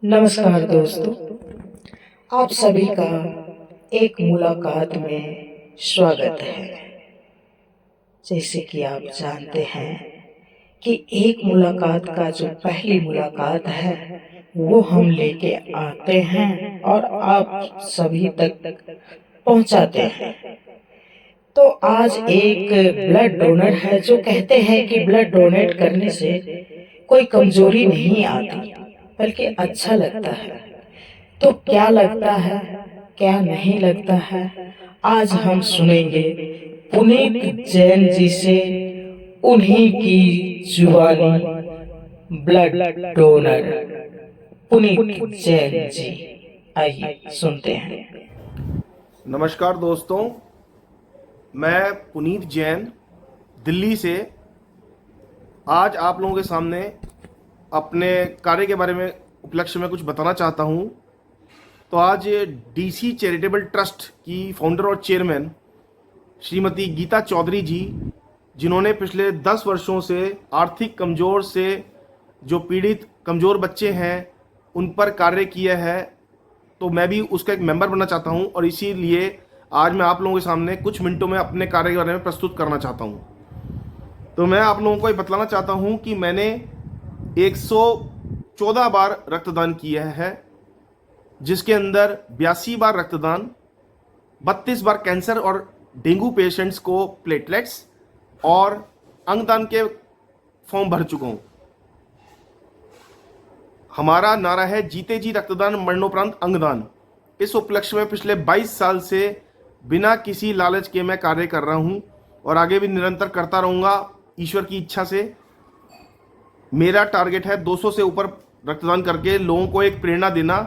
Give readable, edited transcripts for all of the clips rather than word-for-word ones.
नमस्कार दोस्तों, आप सभी का एक मुलाकात में स्वागत है। जैसे कि आप जानते हैं कि एक मुलाकात का जो पहली मुलाकात है वो हम लेके आते हैं और आप सभी तक पहुंचाते हैं। तो आज एक ब्लड डोनर है जो कहते हैं कि ब्लड डोनेट करने से कोई कमजोरी नहीं आती बल्कि अच्छा लगता है। तो क्या लगता है, क्या नहीं लगता है, आज हम सुनेंगे पुनीत जैन जी से, उन्हीं की जुबानी ब्लड डोनर पुनीत जैन जी। आइए सुनते हैं। नमस्कार दोस्तों, मैं पुनीत जैन दिल्ली से आज आप लोगों के सामने अपने कार्य के बारे में उपलक्ष्य में कुछ बताना चाहता हूं। तो आज डीसी चैरिटेबल ट्रस्ट की फाउंडर और चेयरमैन श्रीमती गीता चौधरी जी, जिन्होंने पिछले 10 वर्षों से आर्थिक कमज़ोर से जो पीड़ित कमज़ोर बच्चे हैं उन पर कार्य किया है, तो मैं भी उसका एक मेंबर बनना चाहता हूं और इसीलिए आज मैं आप लोगों के सामने कुछ मिनटों में अपने कार्य के बारे में प्रस्तुत करना चाहता हूं। तो मैं आप लोगों को ये बतलाना चाहता हूं कि मैंने 114 बार रक्तदान किया है, जिसके अंदर 82 बार रक्तदान, 32 बार कैंसर और डेंगू पेशेंट्स को प्लेटलेट्स और अंगदान के फॉर्म भर चुका हूं। हमारा नारा है जीते जी रक्तदान, मरणोपरांत अंगदान। इस उपलक्ष्य में पिछले 22 साल से बिना किसी लालच के मैं कार्य कर रहा हूं और आगे भी निरंतर करता रहूंगा ईश्वर की इच्छा से। मेरा टारगेट है 200 से ऊपर रक्तदान करके लोगों को एक प्रेरणा देना,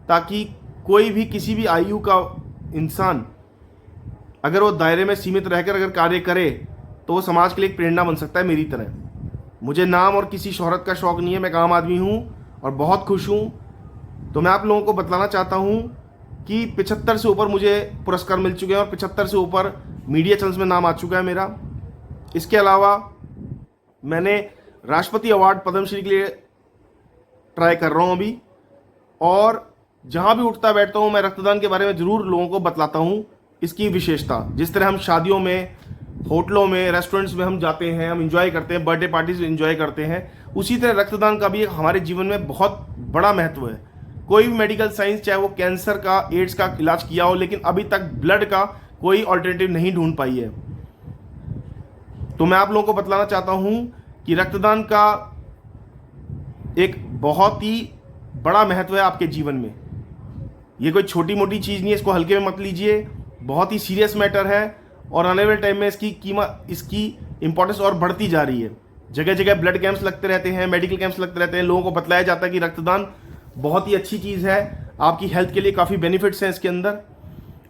ताकि कोई भी किसी भी आयु का इंसान अगर वो दायरे में सीमित रहकर अगर कार्य करे तो वो समाज के लिए एक प्रेरणा बन सकता है मेरी तरह। मुझे नाम और किसी शोहरत का शौक नहीं है, मैं एक आम आदमी हूँ और बहुत खुश हूँ। तो मैं आप लोगों को बतलाना चाहता हूँ कि 75 से ऊपर मुझे पुरस्कार मिल चुके हैं और 75 से ऊपर मीडिया चैनल्स में नाम आ चुका है मेरा। इसके अलावा मैंने राष्ट्रपति अवार्ड पद्मश्री के लिए ट्राई कर रहा हूँ अभी, और जहाँ भी उठता बैठता हूँ मैं रक्तदान के बारे में ज़रूर लोगों को बतलाता हूँ इसकी विशेषता। जिस तरह हम शादियों में, होटलों में, रेस्टोरेंट्स में हम जाते हैं, हम इंजॉय करते हैं, बर्थडे पार्टीज इंजॉय करते हैं, उसी तरह रक्तदान का भी हमारे जीवन में बहुत बड़ा महत्व है। कोई भी मेडिकल साइंस, चाहे वो कैंसर का, एड्स का इलाज किया हो, लेकिन अभी तक ब्लड का कोई ऑल्टरनेटिव नहीं ढूंढ पाई है। तो मैं आप लोगों को बतलाना चाहता हूं कि रक्तदान का एक बहुत ही बड़ा महत्व है आपके जीवन में। ये कोई छोटी मोटी चीज़ नहीं है, इसको हल्के में मत लीजिए, बहुत ही सीरियस मैटर है और आने वाले टाइम में इसकी कीमत, इसकी इंपॉर्टेंस और बढ़ती जा रही है। जगह जगह ब्लड कैंप्स लगते रहते हैं, मेडिकल कैंप्स लगते रहते हैं, लोगों को बतलाया जाता है कि रक्तदान बहुत ही अच्छी चीज़ है, आपकी हेल्थ के लिए काफ़ी बेनिफिट्स हैं इसके अंदर।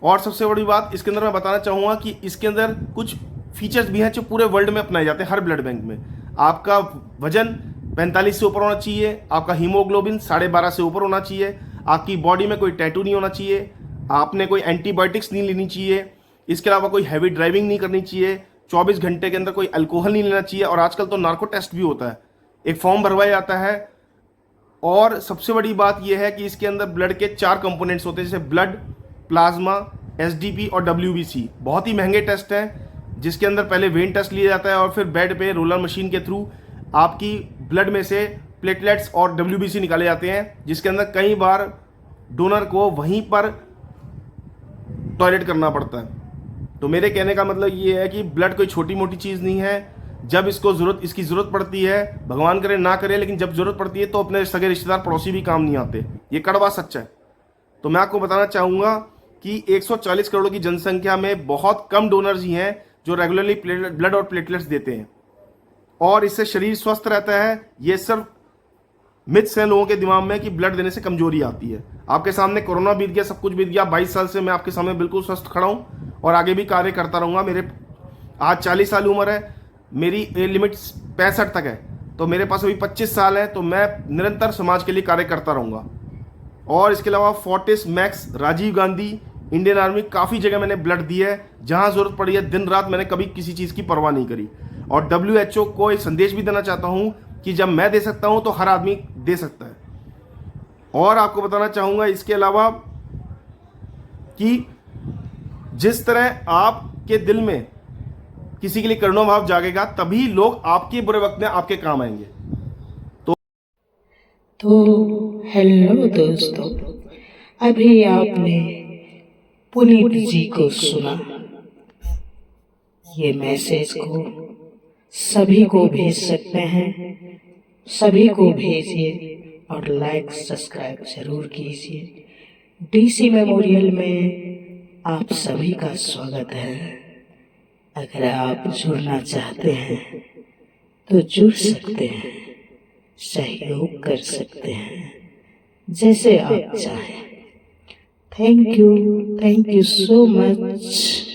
और सबसे बड़ी बात इसके अंदर मैं बताना चाहूँगा कि इसके अंदर कुछ फीचर्स भी हैं जो पूरे वर्ल्ड में अपनाए जाते हैं हर ब्लड बैंक में। आपका वजन 45 से ऊपर होना चाहिए, आपका हीमोग्लोबिन 12.5 से ऊपर होना चाहिए, आपकी बॉडी में कोई टैटू नहीं होना चाहिए, आपने कोई एंटीबायोटिक्स नहीं लेनी चाहिए, इसके अलावा कोई हैवी ड्राइविंग नहीं करनी चाहिए, 24 घंटे के अंदर कोई अल्कोहल नहीं लेना चाहिए, और आजकल तो नार्को टेस्ट भी होता है, एक फॉर्म भरवाया जाता है। और सबसे बड़ी बात यह है कि इसके अंदर ब्लड के 4 कंपोनेंट्स होते हैं, जैसे ब्लड, प्लाज्मा, एसडीपी और डब्ल्यूबीसी। बहुत ही महंगे टेस्ट हैं, जिसके अंदर पहले वेन टेस्ट लिया जाता है और फिर बेड पे रोलर मशीन के थ्रू आपकी ब्लड में से प्लेटलेट्स और डब्ल्यूबीसी निकाले जाते हैं, जिसके अंदर कई बार डोनर को वहीं पर टॉयलेट करना पड़ता है। तो मेरे कहने का मतलब ये है कि ब्लड कोई छोटी मोटी चीज़ नहीं है। जब इसकी ज़रूरत पड़ती है, भगवान करे ना करे, लेकिन जब ज़रूरत पड़ती है तो अपने सगे रिश्तेदार, पड़ोसी भी काम नहीं आते। ये कड़वा सच है। तो मैं आपको बताना चाहूँगा कि 140 करोड़ की जनसंख्या में बहुत कम डोनर्स ही हैं जो रेगुलरली ब्लड और प्लेटलेट्स देते हैं, और इससे शरीर स्वस्थ रहता है। ये सिर्फ मिथ्स हैं लोगों के दिमाग में कि ब्लड देने से कमजोरी आती है। आपके सामने कोरोना बीत गया, सब कुछ बीत गया, 22 साल से मैं आपके सामने बिल्कुल स्वस्थ खड़ा हूँ और आगे भी कार्य करता रहूँगा। मेरे आज 40 साल उम्र है, मेरी लिमिट 65 तक है, तो मेरे पास अभी 25 साल है, तो मैं निरंतर समाज के लिए कार्य करता रहूँगा। और इसके अलावा Fortis, Max, Rajiv Gandhi, Indian army, काफ़ी जगह मैंने ब्लड दिया है, जहाँ ज़रूरत पड़ी है दिन रात मैंने कभी किसी चीज़ की परवाह नहीं करी। और WHO को एक संदेश भी देना चाहता हूँ कि जब मैं दे सकता हूँ तो हर आदमी दे सकता है। और आपको बताना चाहूँगा इसके अलावा कि जिस तरह आपके दिल में किसी के लिए करुणा भाव जागेगा, तभी लोग आपके बुरे वक्त में आपके काम आएंगे। तो हेलो दोस्तों, अभी आपने पुनीत जी को सुना। ये मैसेज को सभी को भेज सकते हैं, सभी को भेजिए और लाइक सब्सक्राइब जरूर कीजिए। डीसी मेमोरियल में आप सभी का स्वागत है। अगर आप जुड़ना चाहते हैं तो जुड़ सकते हैं, सहयोग कर सकते हैं, जैसे आप चाहें। Thank you so much.